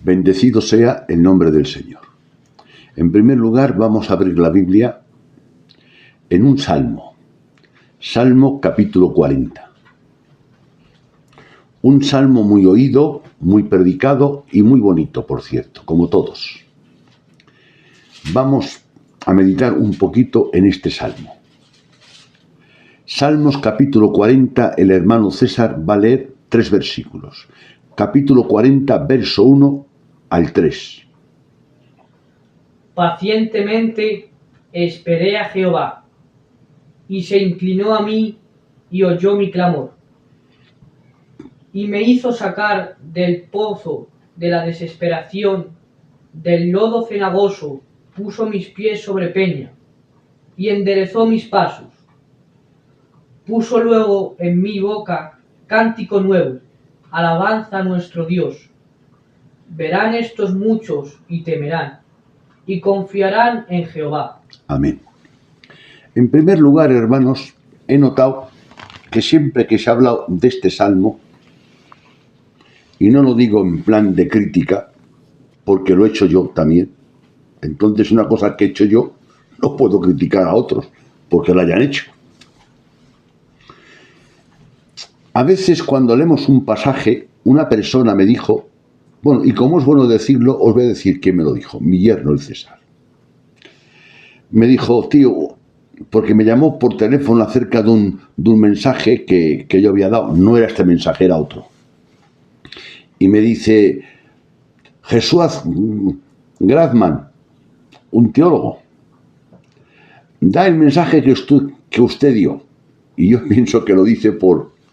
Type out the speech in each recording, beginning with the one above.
Bendecido sea el nombre del Señor. En primer lugar, vamos a abrir la Biblia en un salmo. Salmo capítulo 40. Un salmo muy oído, muy predicado y muy bonito, por cierto, como todos. Vamos a meditar un poquito en este salmo. Salmos capítulo 40, el hermano César va a leer 3 versículos. Capítulo 40, verso 1 al 3. Pacientemente esperé a Jehová, y se inclinó a mí y oyó mi clamor, y me hizo sacar del pozo de la desesperación, del lodo cenagoso, puso mis pies sobre peña, y enderezó mis pasos. Puso luego en mi boca cántico nuevo, alabanza a nuestro Dios. Verán estos muchos y temerán, y confiarán en Jehová. Amén. En primer lugar, hermanos, he notado que siempre que se ha hablado de este salmo, y no lo digo en plan de crítica, porque lo he hecho yo también, entonces una cosa que he hecho yo, no puedo criticar a otros, porque la hayan hecho. A veces cuando leemos un pasaje, una persona me dijo, bueno, y como es bueno decirlo, os voy a decir quién me lo dijo, mi yerno, el César. Me dijo, tío, porque me llamó por teléfono acerca de un mensaje que yo había dado, no era este mensaje, era otro. Y me dice, Jesús Grazman, un teólogo, da el mensaje que usted dio. Y yo pienso que lo dice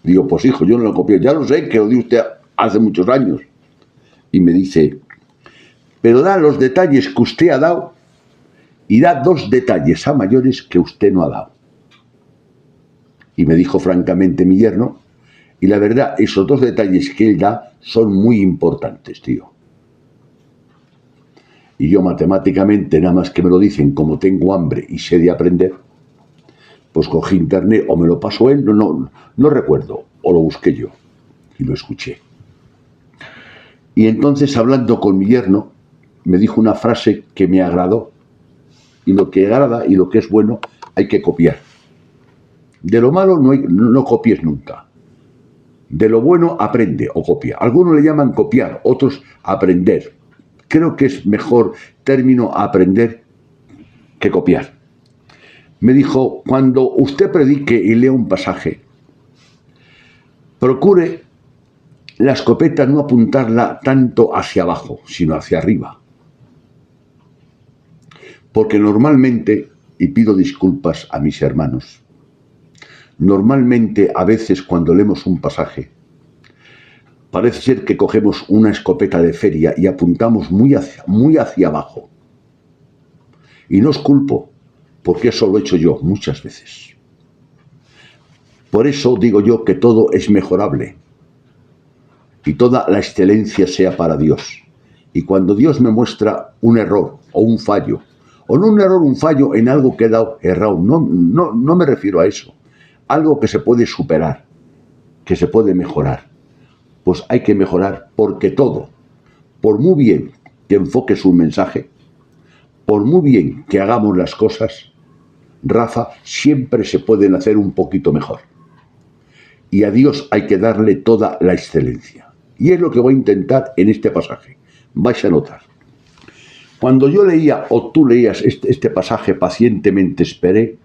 digo, pues hijo, yo no lo copié, ya lo sé que lo dio usted hace muchos años. Y me dice, pero da los detalles que usted ha dado y da 2 detalles a mayores que usted no ha dado. Y me dijo francamente mi yerno, y la verdad, esos 2 detalles que él da son muy importantes, tío. Y yo matemáticamente, nada más que me lo dicen, como tengo hambre y sé de aprender, pues cogí internet, o me lo pasó él, no recuerdo, o lo busqué yo, y lo escuché. Y entonces, hablando con mi yerno, me dijo una frase que me agradó, y lo que agrada y lo que es bueno hay que copiar. De lo malo no copies nunca. De lo bueno aprende o copia. Algunos le llaman copiar, otros aprender. Creo que es mejor término aprender que copiar. Me dijo, cuando usted predique y lea un pasaje, procure la escopeta no apuntarla tanto hacia abajo, sino hacia arriba. Porque normalmente, y pido disculpas a mis hermanos, normalmente a veces cuando leemos un pasaje, parece ser que cogemos una escopeta de feria y apuntamos muy hacia abajo. Y no os culpo, porque eso lo he hecho yo muchas veces. Por eso digo yo que todo es mejorable y toda la excelencia sea para Dios. Y cuando Dios me muestra un error o un fallo, o no un error, un fallo en algo que he dado errado, no me refiero a eso, algo que se puede superar, que se puede mejorar, pues hay que mejorar, porque todo, por muy bien que enfoques un mensaje, por muy bien que hagamos las cosas, Rafa, siempre se pueden hacer un poquito mejor. Y a Dios hay que darle toda la excelencia. Y es lo que voy a intentar en este pasaje. Vais a notar. Cuando yo leía, o tú leías este pasaje, pacientemente esperé,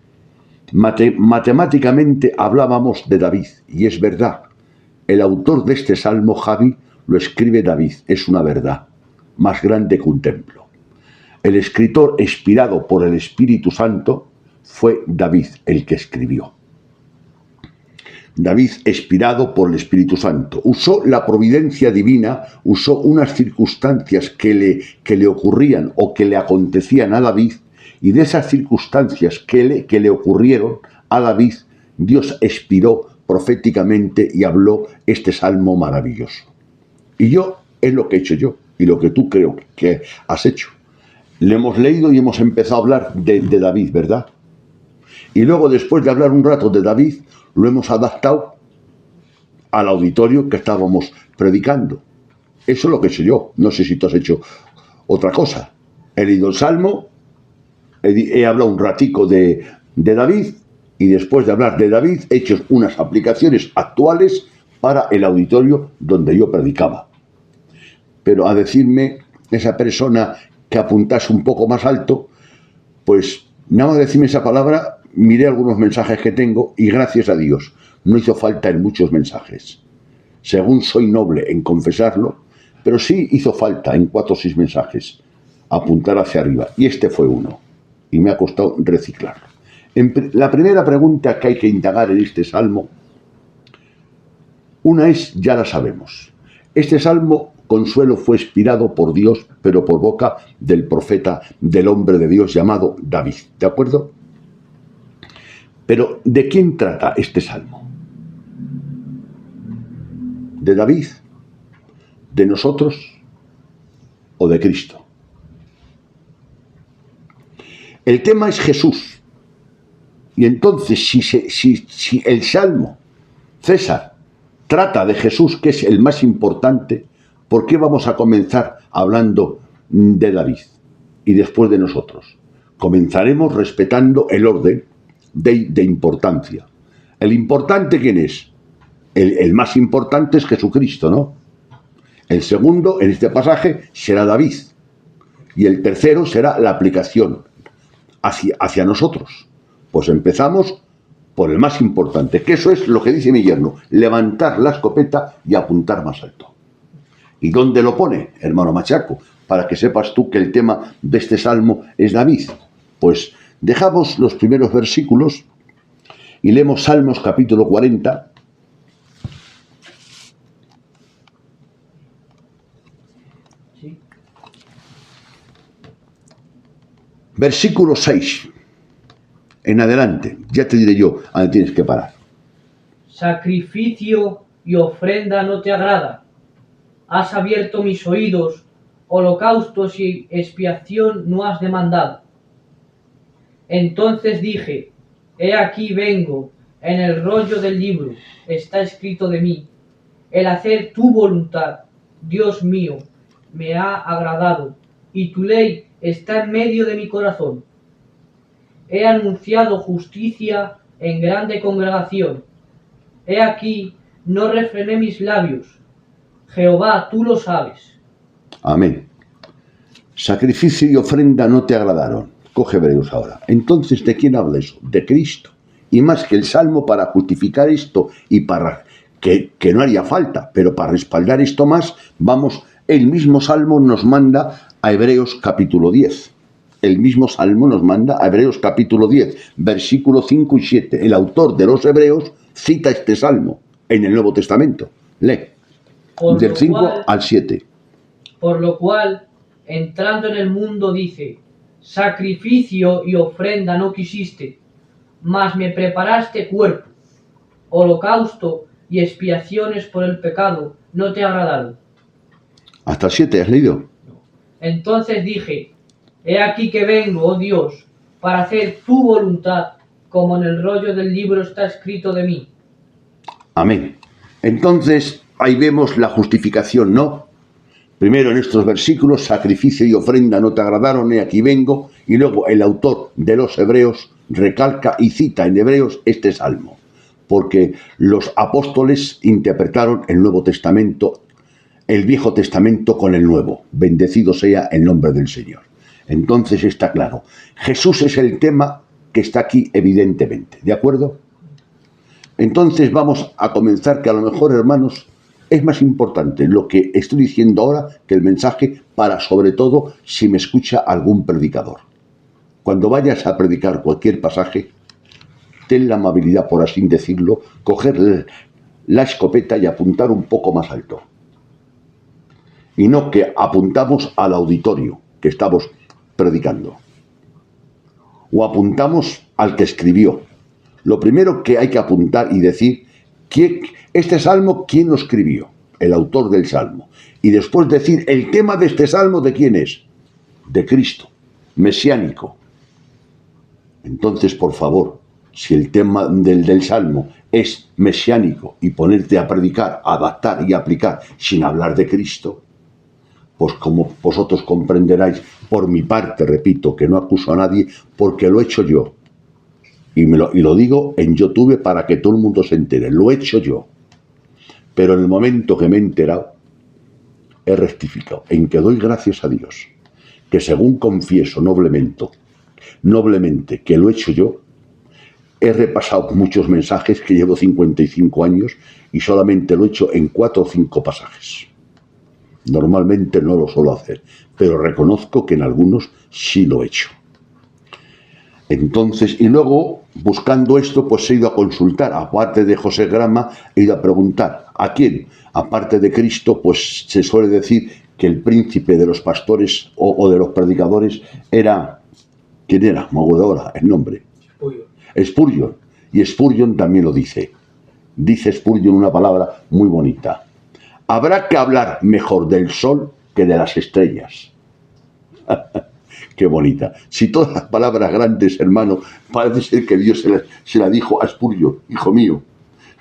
matemáticamente hablábamos de David. Y es verdad. El autor de este salmo, Javi, lo escribe David. Es una verdad. Más grande que un templo. El escritor inspirado por el Espíritu Santo fue David el que escribió. David, inspirado por el Espíritu Santo, usó la providencia divina, usó unas circunstancias que le ocurrían o que le acontecían a David, y de esas circunstancias que le ocurrieron a David, Dios inspiró proféticamente y habló este salmo maravilloso. Y es lo que he hecho yo, y lo que tú creo que has hecho. Le hemos leído y hemos empezado a hablar de David, ¿verdad? Y luego, después de hablar un rato de David, lo hemos adaptado al auditorio que estábamos predicando. Eso es lo que he hecho yo. No sé si tú has hecho otra cosa. He leído el Salmo, he hablado un ratico de David, y después de hablar de David he hecho unas aplicaciones actuales para el auditorio donde yo predicaba. Pero a decirme esa persona que apuntase un poco más alto, pues nada más decirme esa palabra, miré algunos mensajes que tengo y gracias a Dios no hizo falta en muchos mensajes. Según soy noble en confesarlo, pero sí hizo falta en 4 o 6 mensajes apuntar hacia arriba. Y este fue uno. Y me ha costado reciclarlo. La primera pregunta que hay que indagar en este salmo, una es, ya la sabemos. Este salmo, Consuelo, fue inspirado por Dios, pero por boca del profeta, del hombre de Dios llamado David. ¿De acuerdo? Pero, ¿de quién trata este salmo? ¿De David? ¿De nosotros? ¿O de Cristo? El tema es Jesús. Y entonces, si el salmo, César, trata de Jesús, que es el más importante, ¿por qué vamos a comenzar hablando de David y después de nosotros? Comenzaremos respetando el orden de importancia. ¿El importante quién es? El más importante es Jesucristo, ¿no? El segundo, en este pasaje, será David. Y el tercero será la aplicación hacia nosotros. Pues empezamos por el más importante, que eso es lo que dice mi yerno, levantar la escopeta y apuntar más alto. ¿Y dónde lo pone, hermano Machaco? Para que sepas tú que el tema de este salmo es David. Pues dejamos los primeros versículos y leemos Salmos capítulo 40. Sí. Versículo 6. En adelante, ya te diré yo a dónde tienes que parar. Sacrificio y ofrenda no te agrada. Has abierto mis oídos, holocaustos y expiación no has demandado. Entonces dije, he aquí vengo, en el rollo del libro está escrito de mí, el hacer tu voluntad, Dios mío, me ha agradado, y tu ley está en medio de mi corazón. He anunciado justicia en grande congregación. He aquí, no refrené mis labios. Jehová, tú lo sabes. Amén. Sacrificio y ofrenda no te agradaron. Coge Hebreos ahora. Entonces, ¿de quién habla eso? De Cristo. Y más que el Salmo para justificar esto y para que no haría falta, pero para respaldar esto más, vamos, el mismo Salmo nos manda a Hebreos capítulo 10. El mismo Salmo nos manda a Hebreos capítulo 10, versículos 5 y 7. El autor de los Hebreos cita este Salmo en el Nuevo Testamento. Lee, del 5 al 7. Por lo cual, entrando en el mundo dice, sacrificio y ofrenda no quisiste, mas me preparaste cuerpo, holocausto y expiaciones por el pecado no te agradaron. Hasta el 7, ¿has leído? Entonces dije, he aquí que vengo, oh Dios, para hacer tu voluntad, como en el rollo del libro está escrito de mí. Amén. Entonces, ahí vemos la justificación, ¿no? Primero en estos versículos, sacrificio y ofrenda no te agradaron, he aquí vengo, y luego el autor de los Hebreos recalca y cita en Hebreos este salmo, porque los apóstoles interpretaron el Nuevo Testamento, el Viejo Testamento con el Nuevo. Bendecido sea el nombre del Señor. Entonces está claro, Jesús es el tema que está aquí evidentemente, ¿de acuerdo? Entonces vamos a comenzar, que a lo mejor, hermanos, es más importante lo que estoy diciendo ahora que el mensaje, para sobre todo si me escucha algún predicador. Cuando vayas a predicar cualquier pasaje, ten la amabilidad, por así decirlo, coger la escopeta y apuntar un poco más alto. Y no que apuntamos al auditorio que estamos predicando. O apuntamos al que escribió. Lo primero que hay que apuntar y decir, este salmo, ¿quién lo escribió? El autor del salmo. Y después decir, el tema de este salmo, ¿de quién es? De Cristo, mesiánico. Entonces, por favor, si el tema del Salmo es mesiánico y ponerte a predicar, adaptar y aplicar sin hablar de Cristo, pues como vosotros comprenderáis, por mi parte, repito, que no acuso a nadie, porque lo he hecho yo. Y lo digo en YouTube para que todo el mundo se entere. Lo he hecho yo. Pero en el momento que me he enterado, he rectificado, en que doy gracias a Dios, que según confieso noblemente que lo he hecho yo, he repasado muchos mensajes que llevo 55 años y solamente lo he hecho en 4 o 5 pasajes. Normalmente no lo suelo hacer, pero reconozco que en algunos sí lo he hecho. Entonces, y luego, buscando esto, pues he ido a consultar, aparte de José Grama, he ido a preguntar, ¿a quién? Aparte de Cristo, pues se suele decir que el príncipe de los pastores o de los predicadores era, ¿quién era? Me acuerdo ahora el nombre. Spurgeon. Y Spurgeon también lo dice. Dice Spurgeon una palabra muy bonita. Habrá que hablar mejor del sol que de las estrellas. Qué bonita. Si todas las palabras grandes, hermano, parece ser que Dios se la dijo a Spurgeon, hijo mío.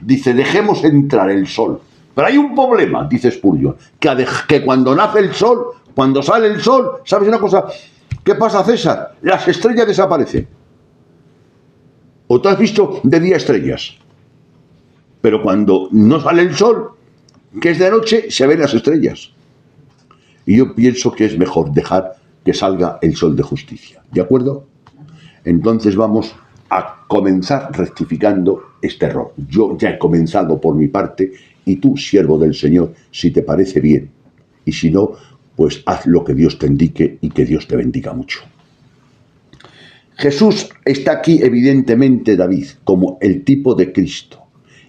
Dice, dejemos entrar el sol. Pero hay un problema, dice Spurgeon, que cuando nace el sol, cuando sale el sol, ¿sabes una cosa? ¿Qué pasa, César? Las estrellas desaparecen. ¿O tú has visto de día estrellas? Pero cuando no sale el sol, que es de noche, se ven las estrellas. Y yo pienso que es mejor dejar que salga el sol de justicia. ¿De acuerdo? Entonces vamos a comenzar rectificando este error. Yo ya he comenzado por mi parte y tú, siervo del Señor, si te parece bien. Y si no, pues haz lo que Dios te indique y que Dios te bendiga mucho. Jesús está aquí evidentemente David, como el tipo de Cristo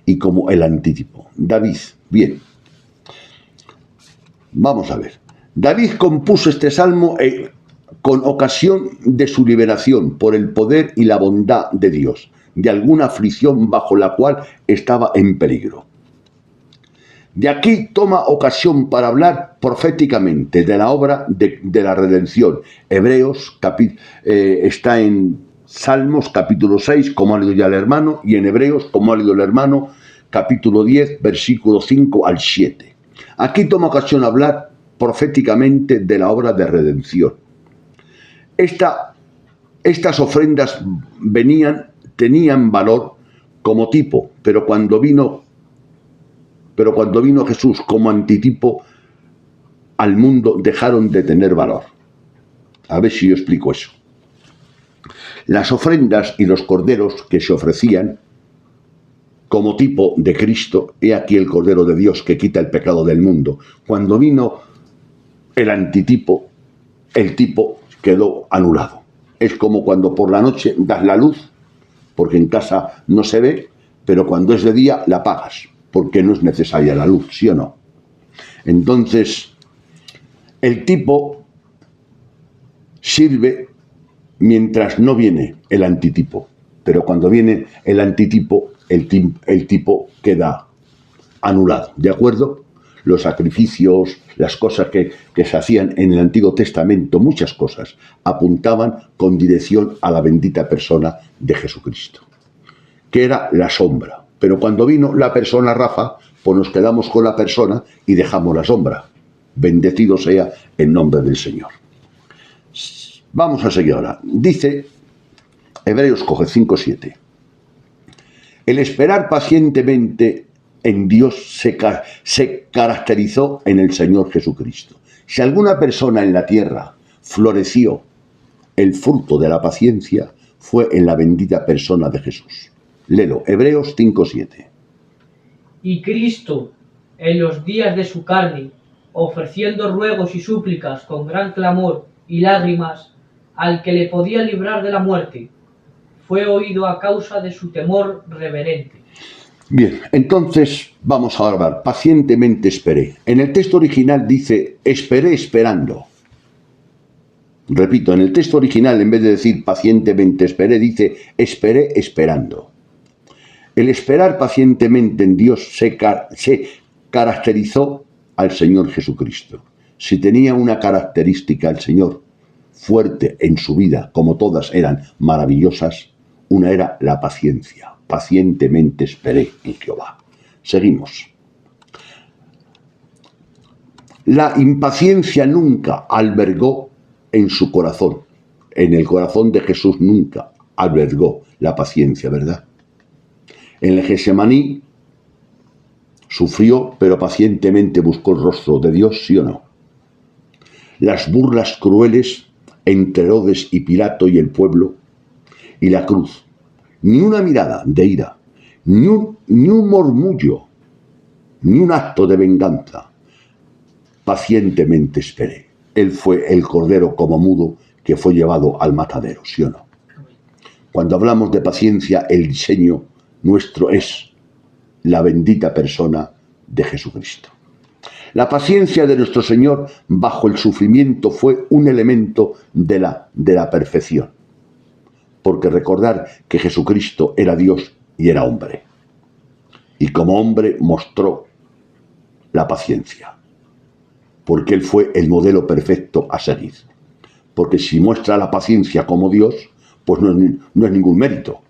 y como el antítipo. David, bien. Vamos a ver. David compuso este salmo con ocasión de su liberación por el poder y la bondad de Dios, de alguna aflicción bajo la cual estaba en peligro. De aquí toma ocasión para hablar proféticamente de la obra de la redención. Hebreos está en Salmos capítulo 6, como ha leído ya el hermano, y en Hebreos, como ha leído el hermano, capítulo 10, versículo 5 al 7. Aquí toma ocasión a hablar proféticamente de la obra de redención. Estas ofrendas tenían valor como tipo, pero cuando vino Jesús como antitipo al mundo, dejaron de tener valor. A ver si yo explico eso. Las ofrendas y los corderos que se ofrecían como tipo de Cristo, he aquí el Cordero de Dios que quita el pecado del mundo. Cuando vino el antitipo, el tipo quedó anulado. Es como cuando por la noche das la luz, porque en casa no se ve, pero cuando es de día la apagas, porque no es necesaria la luz, ¿sí o no? Entonces, el tipo sirve mientras no viene el antitipo, pero cuando viene el antitipo, el tipo queda anulado, ¿de acuerdo? Los sacrificios, las cosas que se hacían en el Antiguo Testamento, muchas cosas, apuntaban con dirección a la bendita persona de Jesucristo, que era la sombra. Pero cuando vino la persona Rafa, pues nos quedamos con la persona y dejamos la sombra. Bendecido sea el nombre del Señor. Vamos a seguir ahora. Dice Hebreos 5:7. El esperar pacientemente en Dios se caracterizó en el Señor Jesucristo. Si alguna persona en la tierra floreció el fruto de la paciencia, fue en la bendita persona de Jesús. Léelo, Hebreos 5:7. Y Cristo, en los días de su carne, ofreciendo ruegos y súplicas con gran clamor y lágrimas al que le podía librar de la muerte, fue oído a causa de su temor reverente. Bien, entonces vamos a hablar. Pacientemente esperé. En el texto original dice, esperé esperando. Repito, en el texto original, en vez de decir pacientemente esperé, dice, esperé esperando. El esperar pacientemente en Dios se caracterizó al Señor Jesucristo. Si tenía una característica el Señor fuerte en su vida, como todas eran maravillosas, Una era la paciencia. Pacientemente esperé en Jehová. Seguimos. La impaciencia nunca albergó en su corazón. En el corazón de Jesús nunca albergó la paciencia, ¿verdad? En el Getsemaní sufrió, pero pacientemente buscó el rostro de Dios, ¿sí o no? Las burlas crueles entre Herodes y Pilato y el pueblo y la cruz. Ni una mirada de ira, ni un murmullo, ni un acto de venganza. Pacientemente esperé. Él fue el cordero como mudo que fue llevado al matadero, ¿sí o no? Cuando hablamos de paciencia, el diseño nuestro es la bendita persona de Jesucristo. La paciencia de nuestro Señor bajo el sufrimiento fue un elemento de la perfección. Porque recordar que Jesucristo era Dios y era hombre. Y como hombre mostró la paciencia. Porque Él fue el modelo perfecto a seguir. Porque si muestra la paciencia como Dios, pues no es ningún mérito.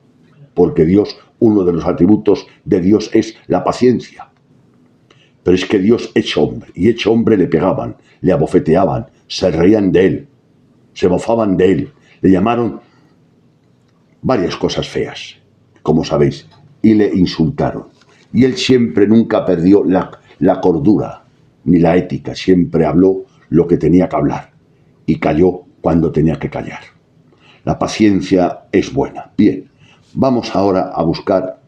Porque Dios, uno de los atributos de Dios es la paciencia. Pero es que Dios hecho hombre, y hecho hombre le pegaban, le abofeteaban, se reían de Él, se mofaban de Él, le llamaron varias cosas feas, como sabéis, y le insultaron. Y Él siempre nunca perdió la cordura, ni la ética, siempre habló lo que tenía que hablar, y calló cuando tenía que callar. La paciencia es buena. Bien, vamos ahora a buscar.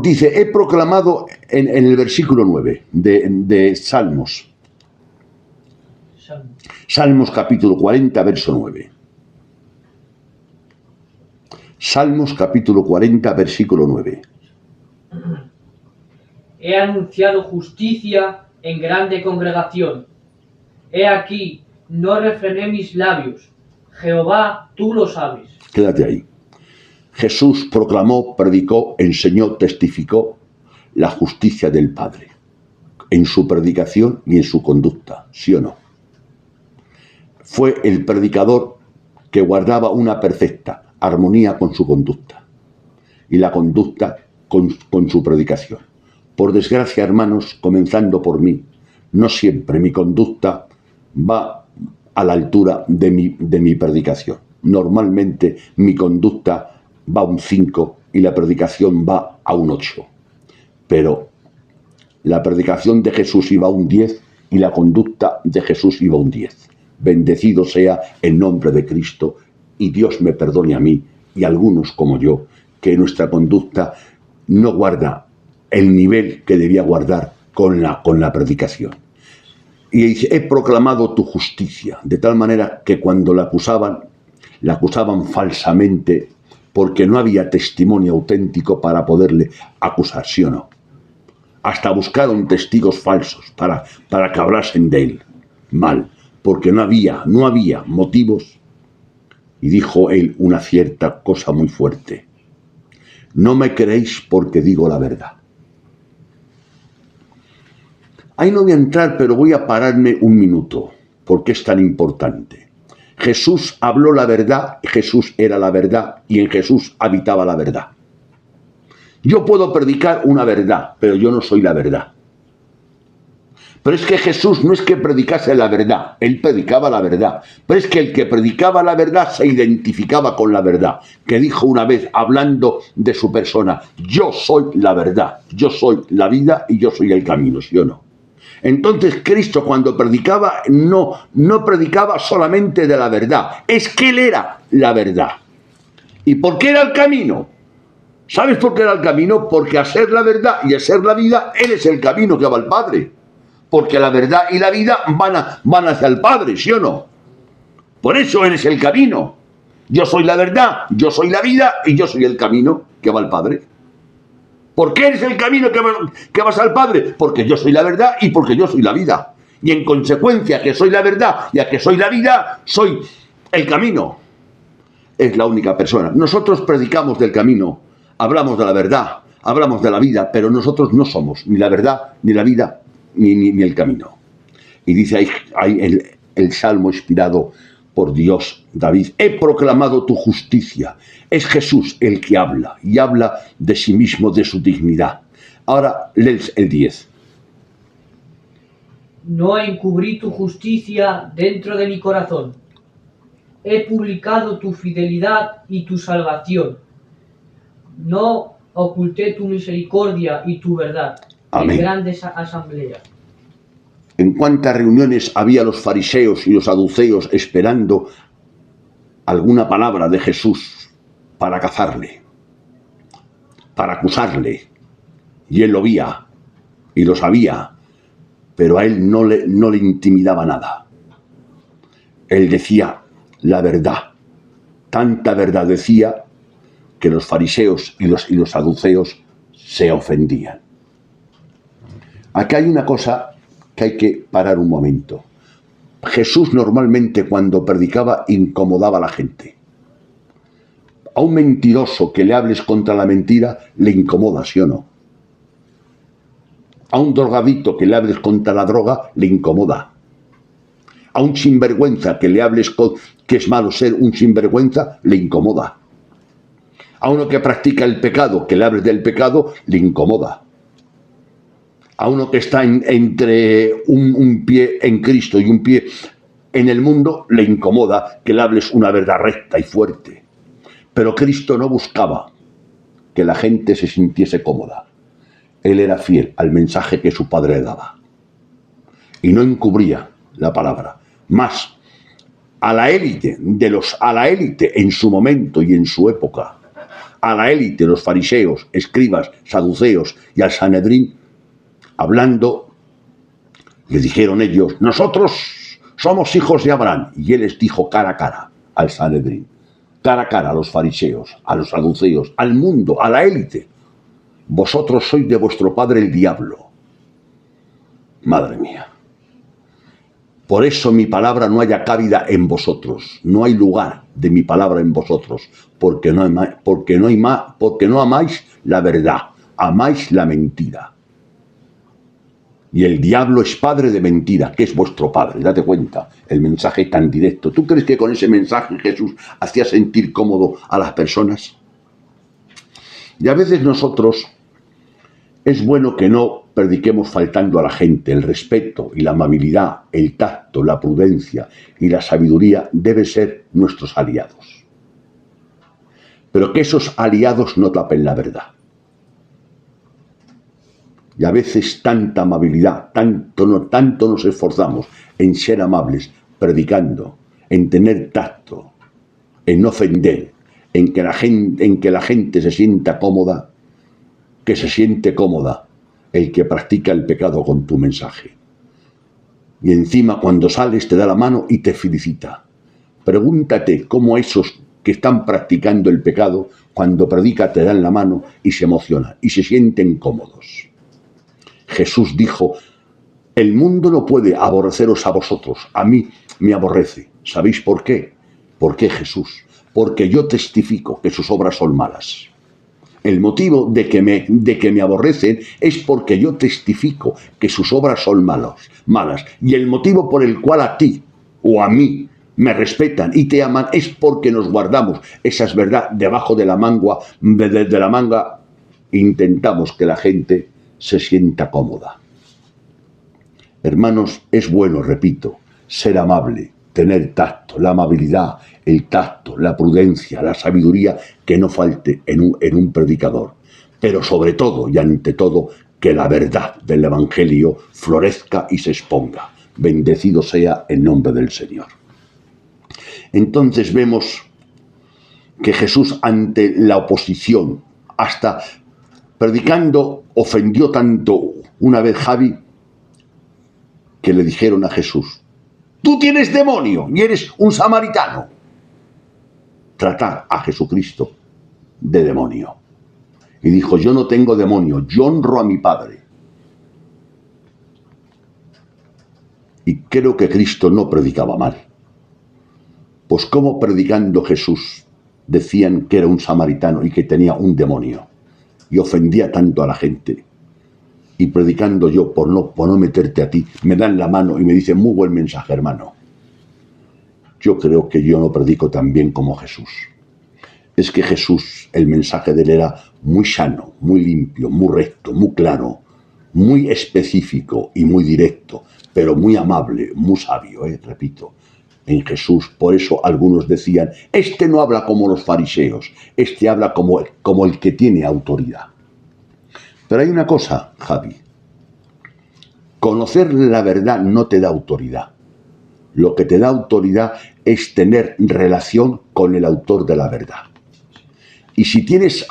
Dice, he proclamado en el versículo 9 de Salmos. Salmos capítulo 40, verso 9. Salmos capítulo 40, versículo 9. He anunciado justicia en grande congregación. He aquí, no refrené mis labios. Jehová, tú lo sabes. Quédate ahí. Jesús proclamó, predicó, enseñó, testificó la justicia del Padre. En su predicación y en su conducta, ¿sí o no? Fue el predicador que guardaba una perfecta armonía con su conducta. Y la conducta con su predicación. Por desgracia, hermanos, comenzando por mí, no siempre mi conducta va a la altura de mi predicación. Normalmente mi conducta va a un 5 y la predicación va a un 8. Pero la predicación de Jesús iba a un 10 y la conducta de Jesús iba a un 10. Bendecido sea el nombre de Cristo y Dios me perdone a mí y a algunos como yo, que nuestra conducta no guarda el nivel que debía guardar con la predicación. Y dice, he proclamado tu justicia, de tal manera que cuando la acusaban falsamente porque no había testimonio auténtico para poderle acusar, ¿sí o no? Hasta buscaron testigos falsos para que hablasen de él mal, porque no había motivos. Y dijo él una cierta cosa muy fuerte. No me creéis porque digo la verdad. Ahí no voy a entrar, pero voy a pararme un minuto, porque es tan importante. Jesús habló la verdad, Jesús era la verdad, y en Jesús habitaba la verdad. Yo puedo predicar una verdad, pero yo no soy la verdad. Pero es que Jesús no es que predicase la verdad, Él predicaba la verdad. Pero es que el que predicaba la verdad se identificaba con la verdad. Que dijo una vez, hablando de su persona, yo soy la verdad, yo soy la vida y yo soy el camino, ¿sí o no? Entonces Cristo cuando predicaba, no predicaba solamente de la verdad, es que Él era la verdad. ¿Y por qué era el camino? ¿Sabes por qué era el camino? Porque a ser la verdad y a ser la vida, Él es el camino que va al Padre. Porque la verdad y la vida van hacia el Padre, ¿sí o no? Por eso Él es el camino. Yo soy la verdad, yo soy la vida y yo soy el camino que va al Padre. ¿Por qué eres el camino que vas al Padre? Porque yo soy la verdad y porque yo soy la vida. Y en consecuencia que soy la verdad y a que soy la vida, soy el camino. Es la única persona. Nosotros predicamos del camino, hablamos de la verdad, hablamos de la vida, pero nosotros no somos ni la verdad, ni la vida, ni el camino. Y dice ahí el Salmo inspirado por Dios, David, he proclamado tu justicia. Es Jesús el que habla, y habla de sí mismo, de su dignidad. Ahora lees el 10. No encubrí tu justicia dentro de mi corazón. He publicado tu fidelidad y tu salvación. No oculté tu misericordia y tu verdad. Amén. En grandes asambleas. ¿En cuántas reuniones había los fariseos y los saduceos esperando alguna palabra de Jesús para cazarle, para acusarle? Y él lo veía y lo sabía, pero a él no le intimidaba nada. Él decía la verdad. Tanta verdad decía que los fariseos y los saduceos se ofendían. Aquí hay una cosa que hay que parar un momento. Jesús normalmente cuando predicaba incomodaba a la gente. A un mentiroso que le hables contra la mentira le incomoda, ¿sí o no? A un drogadito que le hables contra la droga le incomoda. A un sinvergüenza que le hables que es malo ser un sinvergüenza le incomoda. A uno que practica el pecado, que le hables del pecado, le incomoda. A uno que está entre un pie en Cristo y un pie en el mundo, le incomoda que le hables una verdad recta y fuerte. Pero Cristo no buscaba que la gente se sintiese cómoda. Él era fiel al mensaje que su Padre le daba. Y no encubría la palabra. Más, a la élite en su momento y en su época, a la élite, los fariseos, escribas, saduceos y al Sanedrín, hablando, le dijeron ellos, nosotros somos hijos de Abraham. Y él les dijo cara a cara al Sanedrín, cara a cara a los fariseos, a los saduceos, al mundo, a la élite. Vosotros sois de vuestro padre el diablo. Madre mía. Por eso mi palabra no haya cabida en vosotros. No hay lugar de mi palabra en vosotros. Porque no amáis la verdad. Amáis la mentira. Y el diablo es padre de mentira, que es vuestro padre. Date cuenta, el mensaje tan directo. ¿Tú crees que con ese mensaje Jesús hacía sentir cómodo a las personas? Y a veces nosotros es bueno que no prediquemos faltando a la gente. El respeto y la amabilidad, el tacto, la prudencia y la sabiduría deben ser nuestros aliados. Pero que esos aliados no tapen la verdad. Y a veces tanta amabilidad, tanto nos esforzamos en ser amables, predicando, en tener tacto, en no ofender, en que la gente se sienta cómoda, que se siente cómoda el que practica el pecado con tu mensaje. Y encima cuando sales te da la mano y te felicita. Pregúntate cómo esos que están practicando el pecado, cuando predica te dan la mano y se emocionan y se sienten cómodos. Jesús dijo, el mundo no puede aborreceros a vosotros, a mí me aborrece. ¿Sabéis por qué? ¿Por qué, Jesús? Porque yo testifico que sus obras son malas. El motivo de que me aborrecen es porque yo testifico que sus obras son malas. Y el motivo por el cual a ti o a mí me respetan y te aman es porque nos guardamos. Esa es verdad, debajo de la manga intentamos que la gente se sienta cómoda. Hermanos, es bueno, repito, ser amable, tener tacto, la amabilidad, el tacto, la prudencia, la sabiduría, que no falte en un predicador. Pero sobre todo y ante todo, que la verdad del Evangelio florezca y se exponga. Bendecido sea el nombre del Señor. Entonces vemos que Jesús, ante la oposición, hasta predicando, ofendió tanto una vez Javi, que le dijeron a Jesús, tú tienes demonio y eres un samaritano. Tratar a Jesucristo de demonio. Y dijo, yo no tengo demonio, yo honro a mi Padre. Y creo que Cristo no predicaba mal. Pues cómo predicando Jesús decían que era un samaritano y que tenía un demonio. Y ofendía tanto a la gente. Y predicando yo por no meterte a ti, me dan la mano y me dicen, muy buen mensaje, hermano. yo creo que yo no predico tan bien como Jesús. Es que Jesús, el mensaje de él era muy sano, muy limpio, muy recto, muy claro, muy específico y muy directo, pero muy amable, muy sabio, repito, en Jesús. Por eso algunos decían, este no habla como los fariseos, este habla como el que tiene autoridad. Pero hay una cosa, Javi, conocer la verdad no te da autoridad. Lo que te da autoridad es tener relación con el autor de la verdad. Y si tienes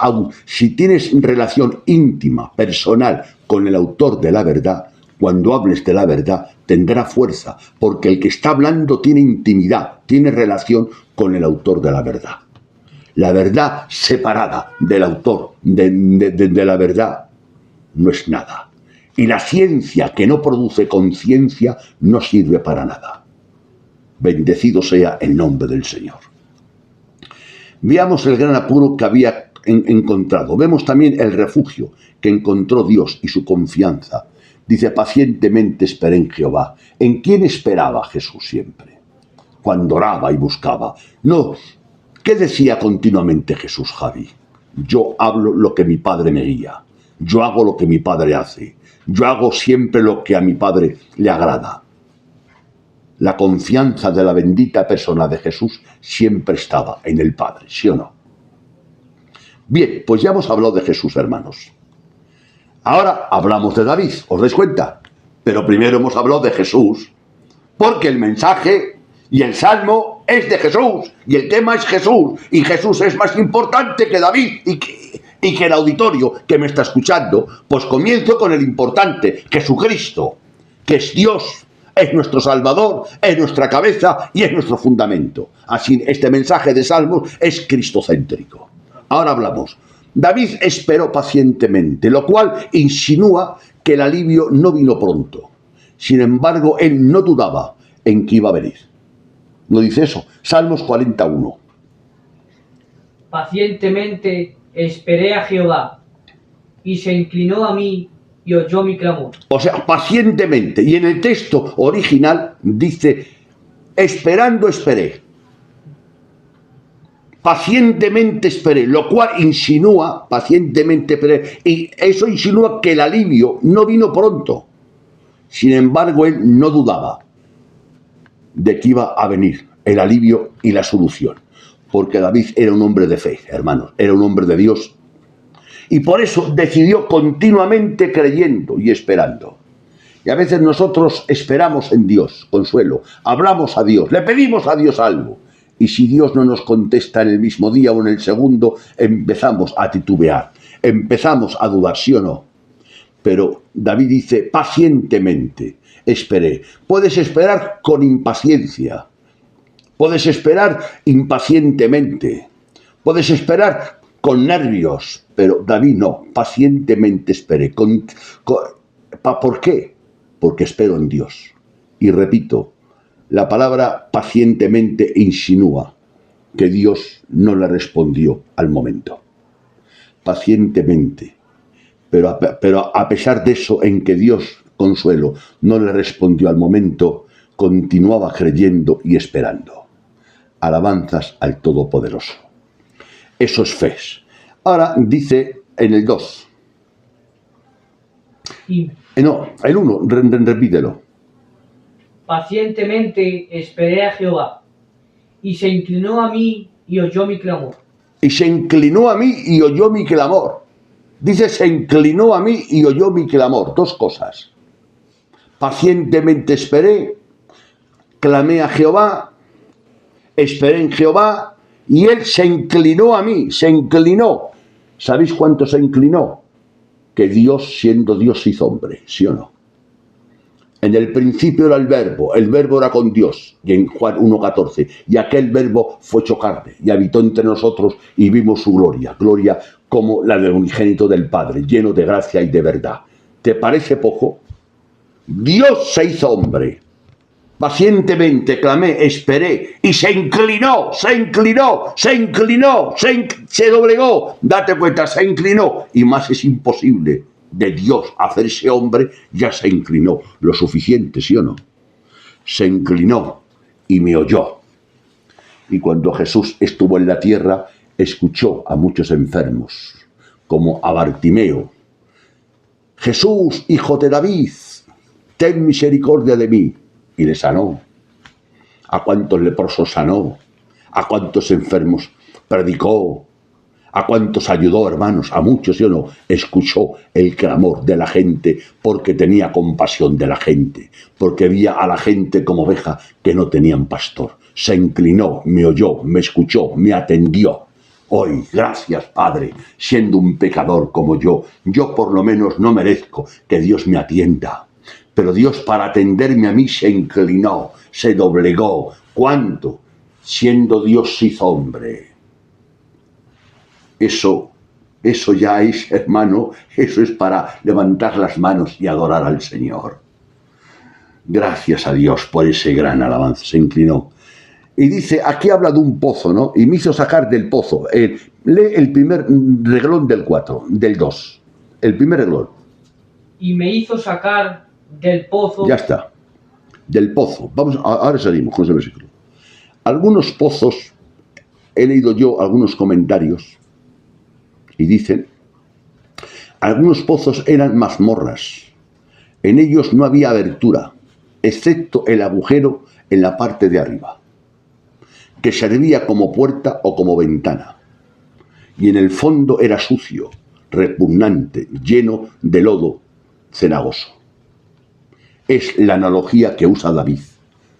relación íntima, personal, con el autor de la verdad, cuando hables de la verdad tendrá fuerza, porque el que está hablando tiene intimidad, tiene relación con el autor de la verdad. La verdad separada del autor de la verdad no es nada. Y la ciencia que no produce conciencia no sirve para nada. Bendecido sea el nombre del Señor. Veamos el gran apuro que había encontrado. Vemos también el refugio que encontró Dios y su confianza. Dice, pacientemente esperé en Jehová. ¿En quién esperaba Jesús siempre? Cuando oraba y buscaba. No, ¿qué decía continuamente Jesús, Javi? Yo hablo lo que mi Padre me guía. Yo hago lo que mi Padre hace. Yo hago siempre lo que a mi Padre le agrada. La confianza de la bendita persona de Jesús siempre estaba en el Padre, ¿sí o no? Bien, pues ya hemos hablado de Jesús, hermanos. Ahora hablamos de David, ¿os dais cuenta? Pero primero hemos hablado de Jesús, porque el mensaje y el salmo es de Jesús, y el tema es Jesús, y Jesús es más importante que David y que el auditorio que me está escuchando. Pues comienzo con el importante, Jesucristo, que es Dios. Es nuestro Salvador, es nuestra cabeza y es nuestro fundamento. Así, este mensaje de Salmos es cristocéntrico. Ahora hablamos. David esperó pacientemente, lo cual insinúa que el alivio no vino pronto. Sin embargo, él no dudaba en que iba a venir. ¿No dice eso? Salmos 41. Pacientemente esperé a Jehová, y se inclinó a mí y oyó mi clamor. O sea, pacientemente. Y en el texto original dice, esperando esperé. Pacientemente esperé, lo cual insinúa, pacientemente esperé, y eso insinúa que el alivio no vino pronto. Sin embargo, él no dudaba de que iba a venir el alivio y la solución. Porque David era un hombre de fe, hermanos, era un hombre de Dios. Y por eso decidió continuamente creyendo y esperando. Y a veces nosotros esperamos en Dios, Consuelo, hablamos a Dios, le pedimos a Dios algo. Y si Dios no nos contesta en el mismo día o en el segundo, empezamos a titubear, empezamos a dudar, ¿sí o no? Pero David dice, pacientemente esperé. Puedes esperar con impaciencia, puedes esperar impacientemente, puedes esperar con nervios, pero David no, pacientemente esperé. ¿Por qué? Porque espero en Dios. Y repito, la palabra pacientemente insinúa que Dios no le respondió al momento. Pacientemente. Pero a pesar de eso, en que Dios, Consuelo, no le respondió al momento, continuaba creyendo y esperando. Alabanzas al Todopoderoso. Eso es fe. Ahora dice en el 2. No, el 1, repítelo. Pacientemente esperé a Jehová, y se inclinó a mí y oyó mi clamor. Y se inclinó a mí y oyó mi clamor. Dice, se inclinó a mí y oyó mi clamor. Dos cosas. Pacientemente esperé, clamé a Jehová, esperé en Jehová, y él se inclinó a mí, se inclinó. ¿Sabéis cuánto se inclinó? Que Dios, siendo Dios, se hizo hombre, ¿sí o no? En el principio era el verbo era con Dios, y en Juan 1:14, y aquel verbo fue hecho carne, y habitó entre nosotros, y vimos su gloria como la del unigénito del Padre, lleno de gracia y de verdad. ¿Te parece poco? Dios se hizo hombre. Pacientemente clamé, esperé, y se inclinó, se doblegó. Date cuenta, se inclinó. Y más es imposible de Dios hacerse hombre, ya se inclinó lo suficiente, ¿sí o no? Se inclinó y me oyó. Y cuando Jesús estuvo en la tierra, escuchó a muchos enfermos, como a Bartimeo: Jesús, hijo de David, ten misericordia de mí. Y le sanó. A cuántos leprosos sanó, a cuántos enfermos predicó, a cuántos ayudó, hermanos, a muchos, ¿sí o no? Escuchó el clamor de la gente porque tenía compasión de la gente, porque veía a la gente como oveja que no tenían pastor. Se inclinó, me oyó, me escuchó, me atendió. Hoy, gracias, Padre, siendo un pecador como yo por lo menos no merezco que Dios me atienda. Pero Dios, para atenderme a mí, se inclinó, se doblegó. ¿Cuánto? Siendo Dios se hizo hombre. Eso ya es, hermano, eso es para levantar las manos y adorar al Señor. Gracias a Dios por ese gran alabanza. Se inclinó. Y dice, aquí habla de un pozo, ¿no? Y me hizo sacar del pozo. Lee el primer reglón del 4, del 2. El primer reglón. Y me hizo sacar del pozo. Ya está. Del pozo. Vamos, ahora salimos con ese versículo. Algunos pozos, he leído yo algunos comentarios, y dicen, algunos pozos eran mazmorras. En ellos no había abertura, excepto el agujero en la parte de arriba, que servía como puerta o como ventana. Y en el fondo era sucio, repugnante, lleno de lodo cenagoso. Es la analogía que usa David.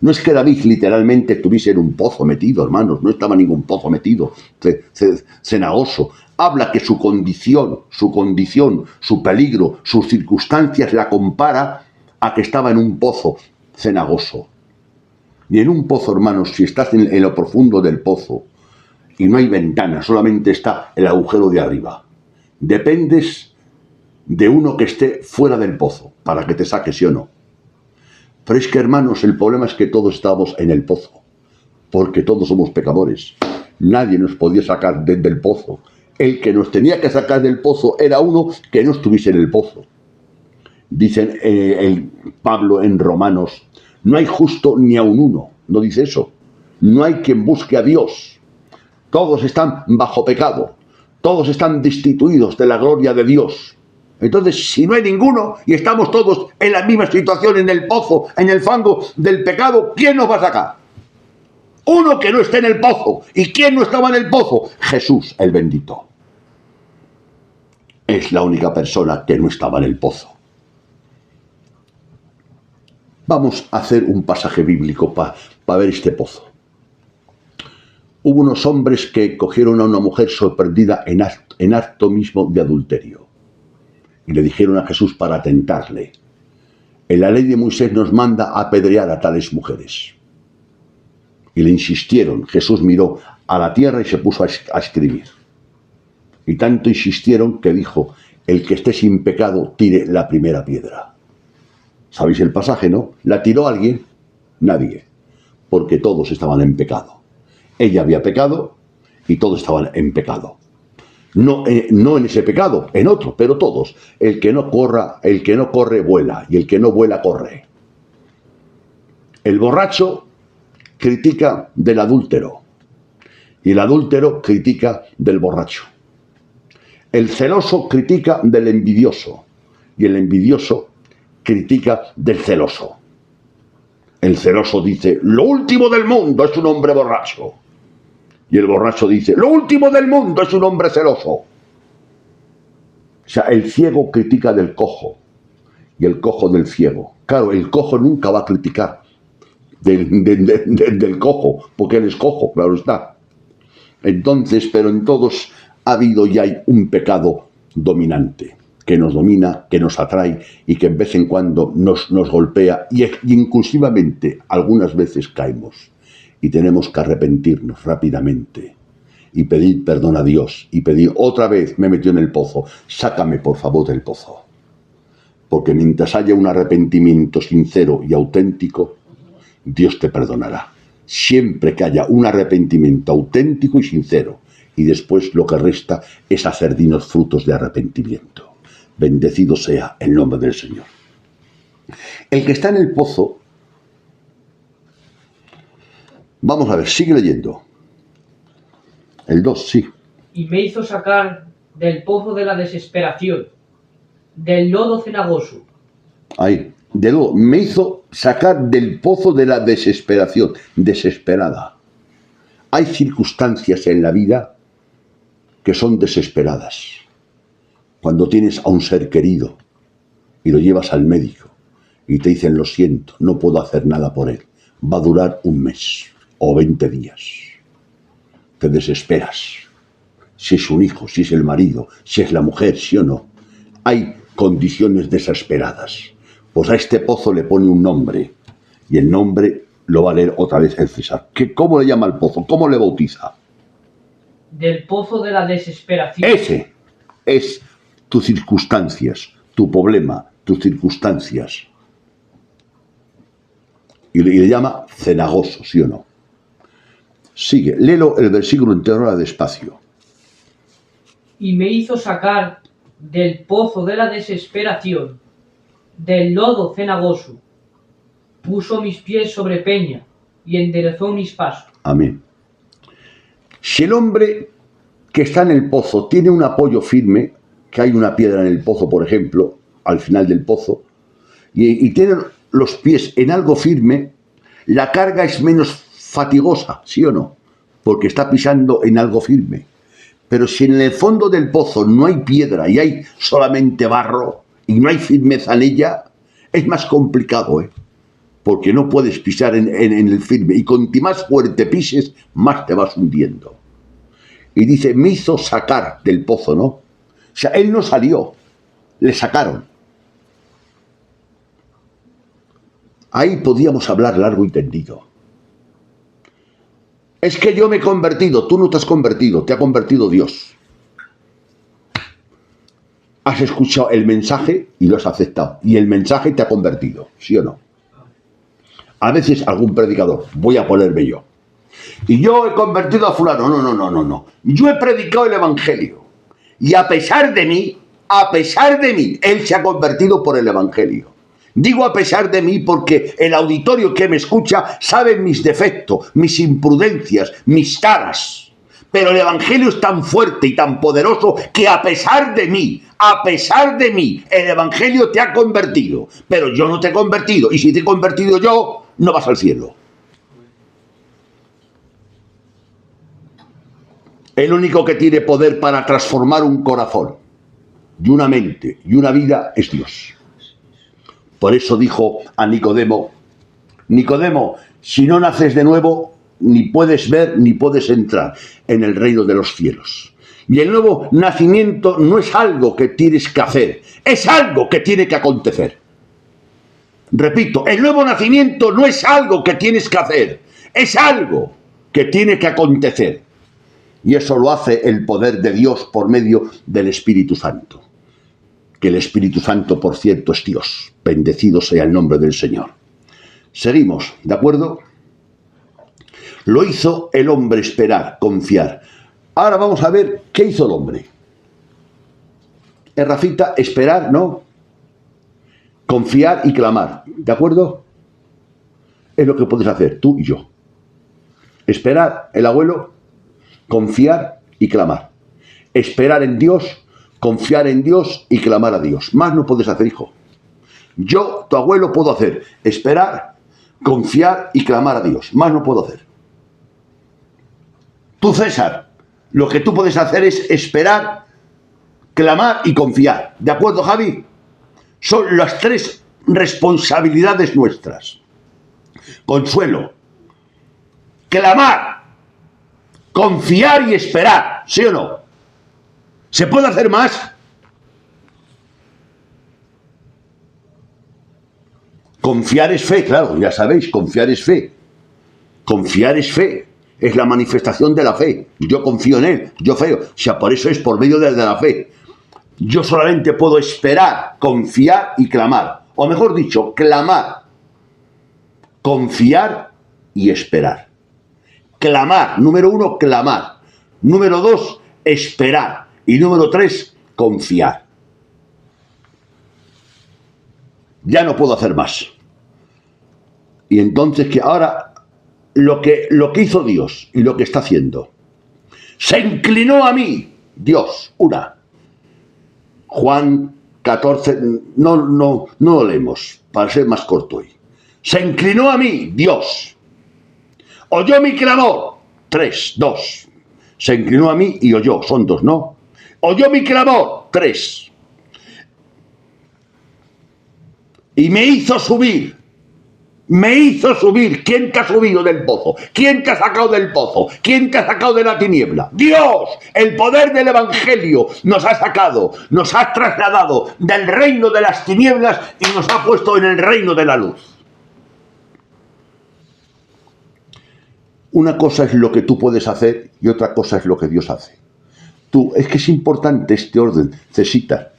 No es que David literalmente estuviese en un pozo metido, hermanos, no estaba en ningún pozo metido, cenagoso. Habla que su condición, su peligro, sus circunstancias la compara a que estaba en un pozo cenagoso. Y en un pozo, hermanos, si estás en lo profundo del pozo y no hay ventana, solamente está el agujero de arriba, dependes de uno que esté fuera del pozo para que te saque, sí o no. Pero es que, hermanos, el problema es que todos estamos en el pozo, porque todos somos pecadores. Nadie nos podía sacar desde el pozo. El que nos tenía que sacar del pozo era uno que no estuviese en el pozo. Dicen Pablo en Romanos, no hay justo ni aun uno. No dice eso. No hay quien busque a Dios. Todos están bajo pecado. Todos están destituidos de la gloria de Dios. Entonces, si no hay ninguno y estamos todos en la misma situación, en el pozo, en el fango del pecado, ¿quién nos va a sacar? Uno que no esté en el pozo. ¿Y quién no estaba en el pozo? Jesús, el bendito. Es la única persona que no estaba en el pozo. Vamos a hacer un pasaje bíblico para ver este pozo. Hubo unos hombres que cogieron a una mujer sorprendida en acto mismo de adulterio. Y le dijeron a Jesús para tentarle. En la ley de Moisés nos manda a apedrear a tales mujeres. Y le insistieron. Jesús miró a la tierra y se puso a escribir. Y tanto insistieron que dijo, el que esté sin pecado tire la primera piedra. ¿Sabéis el pasaje, no? ¿La tiró alguien? Nadie. Porque todos estaban en pecado. Ella había pecado y todos estaban en pecado. No en ese pecado, en otro, pero todos. El que no corre vuela, y el que no vuela corre. El borracho critica del adúltero, y el adúltero critica del borracho. El celoso critica del envidioso, y el envidioso critica del celoso. El celoso dice, lo último del mundo es un hombre borracho. Y el borracho dice, lo último del mundo es un hombre celoso. O sea, el ciego critica del cojo y el cojo del ciego. Claro, el cojo nunca va a criticar del cojo, porque él es cojo, claro está. Entonces, pero en todos ha habido y hay un pecado dominante, que nos domina, que nos atrae y que en vez en cuando nos golpea y inclusivamente algunas veces caemos. Y tenemos que arrepentirnos rápidamente y pedir perdón a Dios y pedir otra vez, me metió en el pozo, sácame por favor del pozo. Porque mientras haya un arrepentimiento sincero y auténtico, Dios te perdonará. Siempre que haya un arrepentimiento auténtico y sincero, y después lo que resta es hacer dignos frutos de arrepentimiento. Bendecido sea el nombre del Señor. El que está en el pozo, vamos a ver, sigue leyendo. El 2, sí. Y me hizo sacar del pozo de la desesperación, del lodo cenagoso. Ahí. De nuevo, me hizo sacar del pozo de la desesperación. Desesperada. Hay circunstancias en la vida que son desesperadas. Cuando tienes a un ser querido y lo llevas al médico y te dicen, lo siento, no puedo hacer nada por él, va a durar un mes o 20 días. Te desesperas. Si es un hijo, si es el marido, si es la mujer, sí o no. Hay condiciones desesperadas. Pues a este pozo le pone un nombre y el nombre lo va a leer otra vez el César. ¿Cómo le llama al pozo? ¿Cómo le bautiza? Del pozo de la desesperación. Ese es tus circunstancias, tu problema, tus circunstancias. Y le llama cenagoso, ¿sí o no? Sigue, léelo el versículo entero ahora despacio. Y me hizo sacar del pozo de la desesperación, del lodo cenagoso. Puso mis pies sobre peña y enderezó mis pasos. Amén. Si el hombre que está en el pozo tiene un apoyo firme, que hay una piedra en el pozo, por ejemplo, al final del pozo, y tiene los pies en algo firme, la carga es menos fatigosa, ¿sí o no? Porque está pisando en algo firme. Pero si en el fondo del pozo no hay piedra y hay solamente barro y no hay firmeza en ella, es más complicado, ¿eh? Porque no puedes pisar en el firme. Y cuanto más fuerte pises, más te vas hundiendo. Y dice, me hizo sacar del pozo, ¿no? O sea, él no salió, le sacaron. Ahí podíamos hablar largo y tendido. Es que yo me he convertido, tú no te has convertido, te ha convertido Dios. Has escuchado el mensaje y lo has aceptado. Y el mensaje te ha convertido, ¿sí o no? A veces algún predicador, voy a ponerme yo. Y yo he convertido a fulano. No. Yo he predicado el evangelio. Y a pesar de mí, él se ha convertido por el evangelio. Digo a pesar de mí porque el auditorio que me escucha sabe mis defectos, mis imprudencias, mis taras. Pero el evangelio es tan fuerte y tan poderoso que a pesar de mí, el evangelio te ha convertido. Pero yo no te he convertido. Y si te he convertido yo, no vas al cielo. El único que tiene poder para transformar un corazón y una mente y una vida es Dios. Por eso dijo a Nicodemo, Nicodemo, si no naces de nuevo, ni puedes ver ni puedes entrar en el reino de los cielos. Y el nuevo nacimiento no es algo que tienes que hacer, es algo que tiene que acontecer. Repito, el nuevo nacimiento no es algo que tienes que hacer, es algo que tiene que acontecer. Y eso lo hace el poder de Dios por medio del Espíritu Santo. Que el Espíritu Santo, por cierto, es Dios. Bendecido sea el nombre del Señor. Seguimos, ¿de acuerdo? Lo hizo el hombre esperar, confiar. Ahora vamos a ver qué hizo el hombre. Rafita, esperar, ¿no? Confiar y clamar, ¿de acuerdo? Es lo que puedes hacer, tú y yo. Esperar, el abuelo, confiar y clamar. Esperar en Dios, confiar en Dios y clamar a Dios. Más no puedes hacer, hijo. Yo, tu abuelo, puedo hacer esperar, confiar y clamar a Dios. Más no puedo hacer. Tú, César, lo que tú puedes hacer es esperar, clamar y confiar. ¿De acuerdo, Javi? Son las tres responsabilidades nuestras. Consuelo, clamar, confiar y esperar. ¿Sí o no? ¿Se puede hacer más? Confiar es fe, claro, ya sabéis, confiar es fe. Confiar es fe, es la manifestación de la fe. Yo confío en él, yo feo. O sea, por eso es por medio de la fe. Yo solamente puedo esperar, confiar y clamar. O mejor dicho, clamar, confiar y esperar. Clamar, número 1, clamar. Número 2, esperar. Y número 3, confiar. Ya no puedo hacer más. Y entonces que ahora lo que hizo Dios y lo que está haciendo. Se inclinó a mí, Dios, una. Juan 14, no lo leemos, para ser más corto hoy. Se inclinó a mí, Dios. Oyó mi clamor, 3, 2. Se inclinó a mí y oyó, son 2, ¿no? Oyó mi clamor, 3. Y me hizo subir. Me hizo subir. ¿Quién te ha subido del pozo? ¿Quién te ha sacado del pozo? ¿Quién te ha sacado de la tiniebla? Dios, el poder del Evangelio nos ha sacado, nos ha trasladado del reino de las tinieblas y nos ha puesto en el reino de la luz. Una cosa es lo que tú puedes hacer y otra cosa es lo que Dios hace. Es que es importante este orden, Cesita.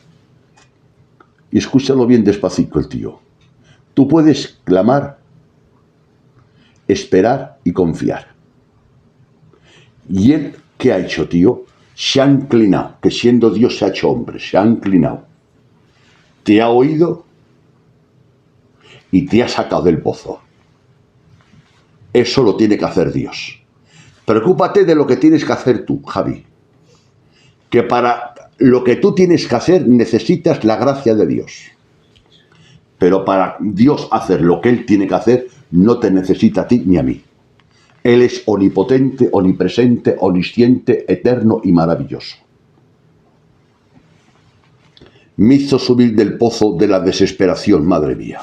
Y escúchalo bien despacito el tío. Tú puedes clamar, esperar y confiar. ¿Y él qué ha hecho, tío? Se ha inclinado, que siendo Dios se ha hecho hombre, se ha inclinado. Te ha oído y te ha sacado del pozo. Eso lo tiene que hacer Dios. Preocúpate de lo que tienes que hacer tú, Javi. Que para lo que tú tienes que hacer necesitas la gracia de Dios. Pero para Dios hacer lo que Él tiene que hacer, no te necesita a ti ni a mí. Él es omnipotente, omnipresente, omnisciente, eterno y maravilloso. Me hizo subir del pozo de la desesperación, madre mía.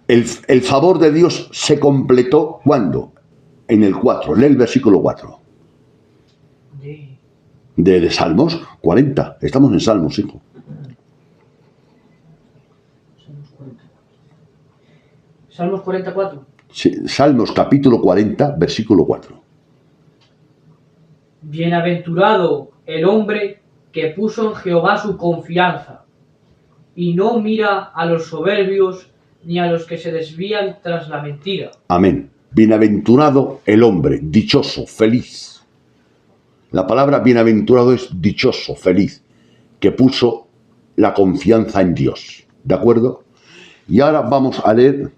El favor de Dios se completó, ¿cuándo? En el 4, lee el versículo 4. De Salmos 40. Estamos en Salmos, hijo. Salmos 44. Sí, Salmos capítulo 40, versículo 4. Bienaventurado el hombre que puso en Jehová su confianza y no mira a los soberbios ni a los que se desvían tras la mentira. Amén. Bienaventurado el hombre, dichoso, feliz. La palabra bienaventurado es dichoso, feliz, que puso la confianza en Dios. ¿De acuerdo? Y ahora vamos a leer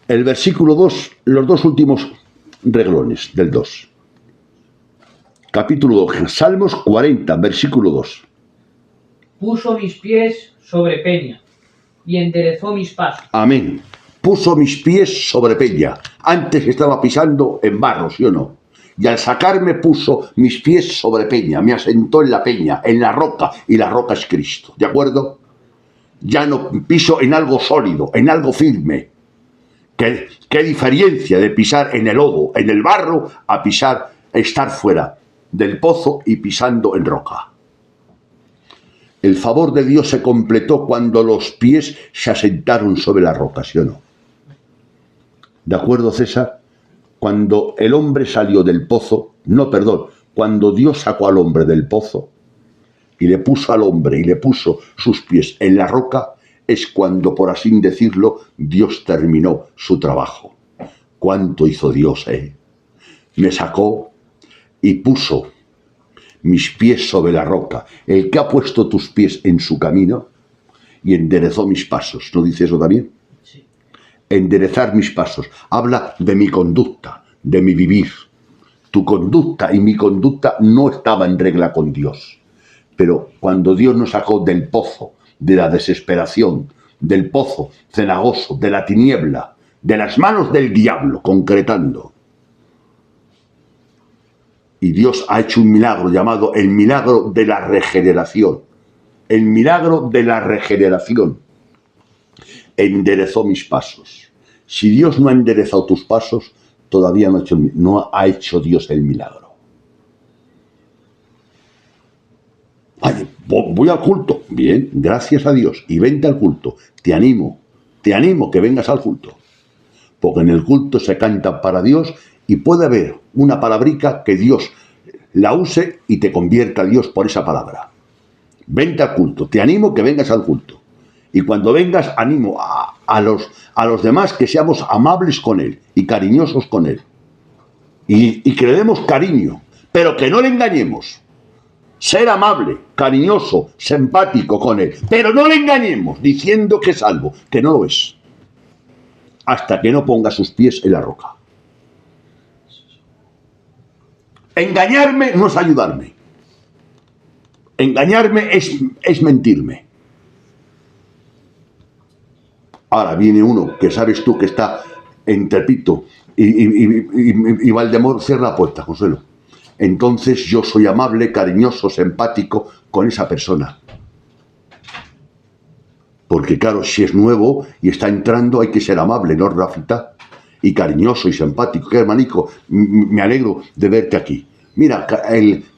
el versículo 2, los dos últimos renglones del 2. Capítulo 2, Salmos 40, versículo 2. Puso mis pies sobre peña y enderezó mis pasos. Amén. Puso mis pies sobre peña. Antes estaba pisando en barro, ¿sí o no? Y al sacarme puso mis pies sobre peña. Me asentó en la peña, en la roca, y la roca es Cristo. ¿De acuerdo? Ya no piso en algo sólido, en algo firme. ¿Qué diferencia de pisar en el lodo, en el barro, a pisar, estar fuera del pozo y pisando en roca? El favor de Dios se completó cuando los pies se asentaron sobre la roca, ¿sí o no? ¿De acuerdo, César? Cuando el hombre salió del pozo, cuando Dios sacó al hombre del pozo y le puso al hombre y le puso sus pies en la roca, es cuando, por así decirlo, Dios terminó su trabajo. ¿Cuánto hizo Dios, Me sacó y puso mis pies sobre la roca. El que ha puesto tus pies en su camino y enderezó mis pasos. ¿No dice eso también? Sí. Enderezar mis pasos. Habla de mi conducta, de mi vivir. Tu conducta y mi conducta no estaba en regla con Dios. Pero cuando Dios nos sacó del pozo, de la desesperación, del pozo cenagoso, de la tiniebla, de las manos del diablo, concretando. Y Dios ha hecho un milagro llamado el milagro de la regeneración. El milagro de la regeneración. Enderezó mis pasos. Si Dios no ha enderezado tus pasos, todavía no ha hecho Dios el milagro. Vale, voy al culto. Bien, gracias a Dios. Y vente al culto. Te animo que vengas al culto. Porque en el culto se canta para Dios y puede haber una palabrica que Dios la use y te convierta a Dios por esa palabra. Vente al culto. Te animo que vengas al culto. Y cuando vengas, animo a los demás que seamos amables con Él y cariñosos con Él. Y que le demos cariño, pero que no le engañemos. Ser amable, cariñoso, simpático con Él, pero no le engañemos diciendo que es algo que no lo es. hasta que no ponga sus pies en la roca. Engañarme no es ayudarme. Engañarme es mentirme. Ahora viene uno que sabes tú que está entre Pito y Valdemoro, cierra la puerta, Consuelo. Entonces yo soy amable, cariñoso, simpático con esa persona. Porque claro, si es nuevo y está entrando hay que ser amable, ¿no, Rafita? Y cariñoso y simpático. ¿Qué, hermanico? Me alegro de verte aquí. Mira,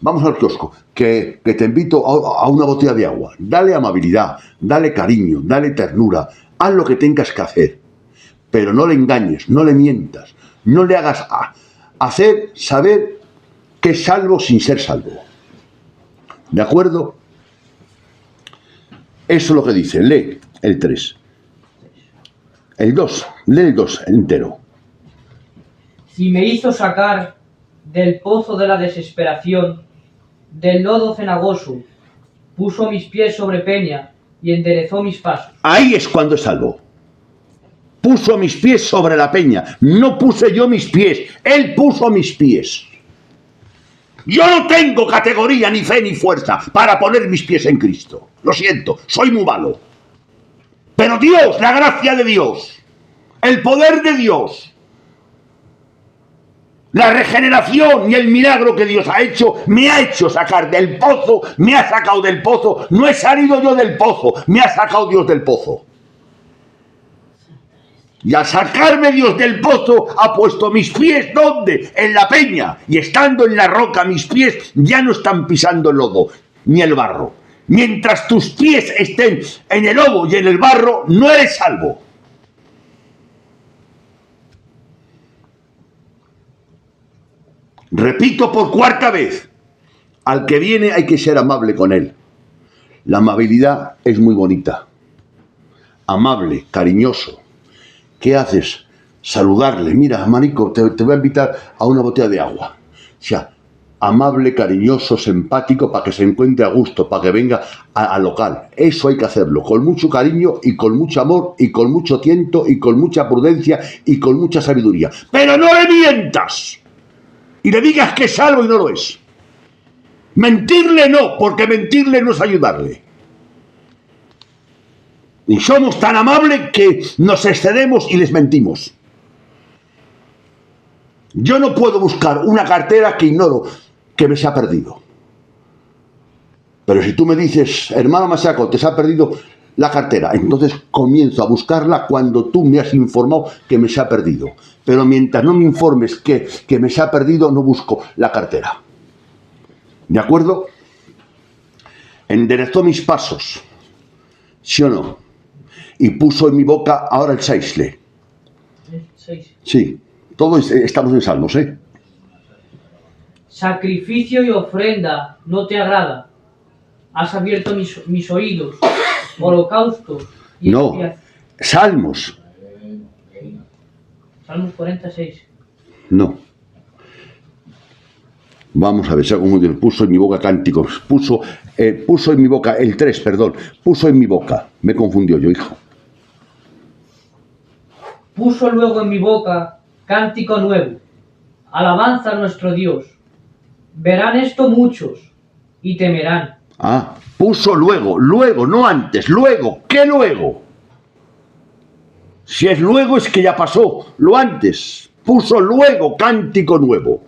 vamos al kiosco, que te invito a una botella de agua. Dale amabilidad, dale cariño, dale ternura. Haz lo que tengas que hacer. Pero no le engañes, no le mientas. No le hagas hacer saber que es salvo sin ser salvo. ¿De acuerdo? Eso es lo que dice. Lee el 3. El 2. Lee el 2 entero. Si me hizo sacar del pozo de la desesperación, del lodo cenagoso, puso mis pies sobre peña y enderezó mis pasos. Ahí es cuando es salvo. Puso mis pies sobre la peña. No puse yo mis pies. Él puso mis pies. Yo no tengo categoría, ni fe, ni fuerza para poner mis pies en Cristo. Lo siento, soy muy malo. Pero Dios, la gracia de Dios, el poder de Dios, la regeneración y el milagro que Dios ha hecho, me ha hecho sacar del pozo, me ha sacado del pozo. No he salido yo del pozo, me ha sacado Dios del pozo. Y al sacarme Dios del pozo, ha puesto mis pies, ¿dónde? En la peña. Y estando en la roca, mis pies ya no están pisando el lodo, ni el barro. Mientras tus pies estén en el lodo y en el barro, no eres salvo. Repito por cuarta vez, al que viene hay que ser amable con él. La amabilidad es muy bonita. Amable, cariñoso. ¿Qué haces? Saludarle. Mira, marico, te voy a invitar a una botella de agua. O sea, amable, cariñoso, simpático, para que se encuentre a gusto, para que venga al local. Eso hay que hacerlo, con mucho cariño y con mucho amor y con mucho tiento y con mucha prudencia y con mucha sabiduría. ¡Pero no le mientas! Y le digas que es salvo y no lo es. Mentirle no, porque mentirle no es ayudarle. Y somos tan amables que nos excedemos y les mentimos. Yo no puedo buscar una cartera que ignoro que me se ha perdido. Pero si tú me dices, hermano Masaco, te se ha perdido la cartera, entonces comienzo a buscarla cuando tú me has informado que me se ha perdido. Pero mientras no me informes que me se ha perdido, no busco la cartera. ¿De acuerdo? Enderezó mis pasos. ¿Sí o no? Y puso en mi boca ahora el 6. Sí, todos estamos en Salmos, ¿eh? Sacrificio y ofrenda no te agrada. Has abierto mis oídos, holocaustos y no, expiación. Salmos. Salmos 46. No. Vamos a ver, puso en mi boca cánticos, puso en mi boca, el 3, perdón, puso en mi boca, me confundió yo, hijo. Puso luego en mi boca cántico nuevo, alabanza a nuestro Dios. Verán esto muchos y temerán. Ah, puso luego, no antes, luego, ¿qué luego? Si es luego es que ya pasó, lo antes, puso luego cántico nuevo.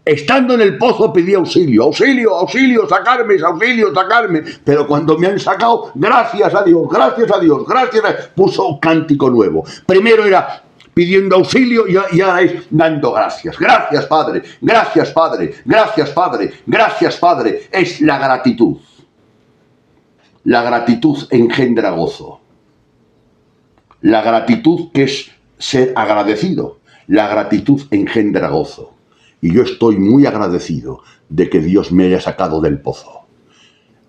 Estando en el pozo pedí auxilio, auxilio, auxilio, sacarme, auxilio, sacarme. Pero cuando me han sacado, gracias a Dios, gracias a Dios, gracias a Dios, puso cántico nuevo. Primero era pidiendo auxilio y ahora es dando gracias. Gracias, Padre, gracias, Padre, gracias, Padre, gracias, Padre. Es la gratitud. La gratitud engendra gozo. La gratitud que es ser agradecido. La gratitud engendra gozo. Y yo estoy muy agradecido de que Dios me haya sacado del pozo.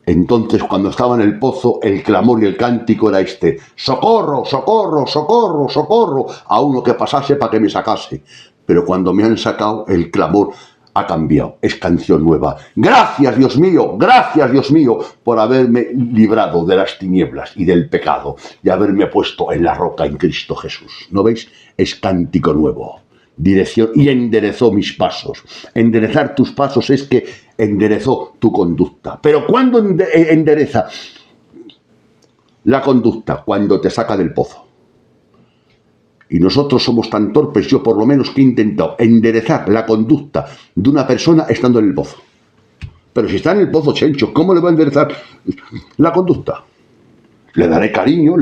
Entonces, cuando estaba en el pozo, el clamor y el cántico era este: ¡socorro, socorro, socorro, socorro! A uno que pasase para que me sacase. Pero cuando me han sacado, el clamor ha cambiado, es canción nueva. Gracias, Dios mío, por haberme librado de las tinieblas y del pecado y haberme puesto en la roca en Cristo Jesús. ¿No veis? Es cántico nuevo. Dirección, y enderezó mis pasos. Enderezar tus pasos es que enderezó tu conducta. Pero ¿cuándo endereza la conducta? Cuando te saca del pozo. Y nosotros somos tan torpes, yo por lo menos, que he intentado enderezar la conducta de una persona estando en el pozo. Pero si está en el pozo, chencho, ¿cómo le va a enderezar la conducta? Le daré cariño,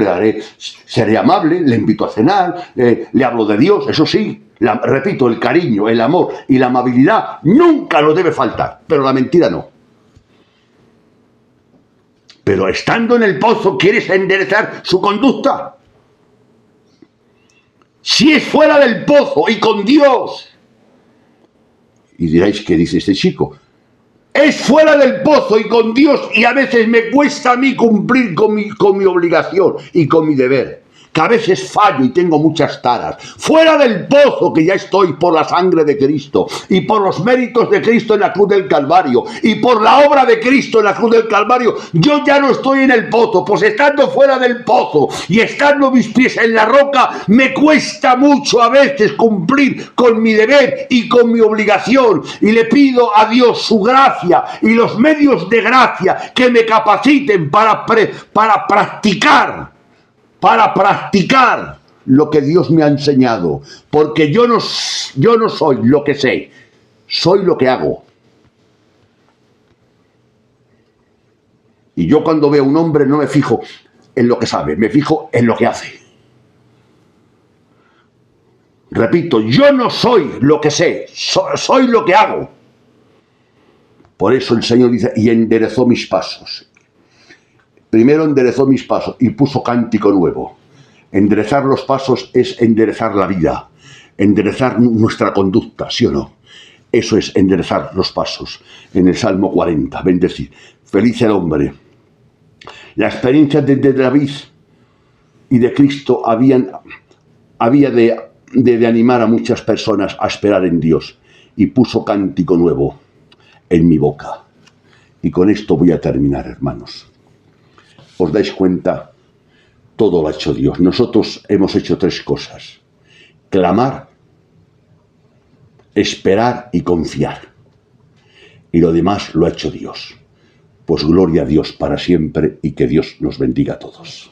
seré amable, le invito a cenar, le hablo de Dios, eso sí. Repito, el cariño, el amor y la amabilidad nunca lo debe faltar, pero la mentira no. Pero estando en el pozo, ¿quieres enderezar su conducta? Si es fuera del pozo y con Dios. Y diréis, ¿qué dice este chico? Es fuera del pozo y con Dios, y a veces me cuesta a mí cumplir con mi obligación y con mi deber. Que a veces fallo y tengo muchas taras. Fuera del pozo, que ya estoy por la sangre de Cristo y por los méritos de Cristo en la cruz del Calvario y por la obra de Cristo en la cruz del Calvario, yo ya no estoy en el pozo. Pues estando fuera del pozo y estando mis pies en la roca, me cuesta mucho a veces cumplir con mi deber y con mi obligación, y le pido a Dios su gracia y los medios de gracia que me capaciten para practicar lo que Dios me ha enseñado, porque yo no soy lo que sé, soy lo que hago. Y yo cuando veo a un hombre no me fijo en lo que sabe, me fijo en lo que hace. Repito, yo no soy lo que sé, soy lo que hago. Por eso el Señor dice, y enderezó mis pasos. Primero enderezó mis pasos y puso cántico nuevo. Enderezar los pasos es enderezar la vida, enderezar nuestra conducta, ¿sí o no? Eso es enderezar los pasos. En el Salmo 40, bendecir. Feliz el hombre. La experiencia de David y de Cristo había de animar a muchas personas a esperar en Dios, y puso cántico nuevo en mi boca. Y con esto voy a terminar, hermanos. ¿Os dais cuenta? Todo lo ha hecho Dios. Nosotros hemos hecho tres cosas: clamar, esperar y confiar. Y lo demás lo ha hecho Dios. Pues gloria a Dios para siempre, y que Dios nos bendiga a todos.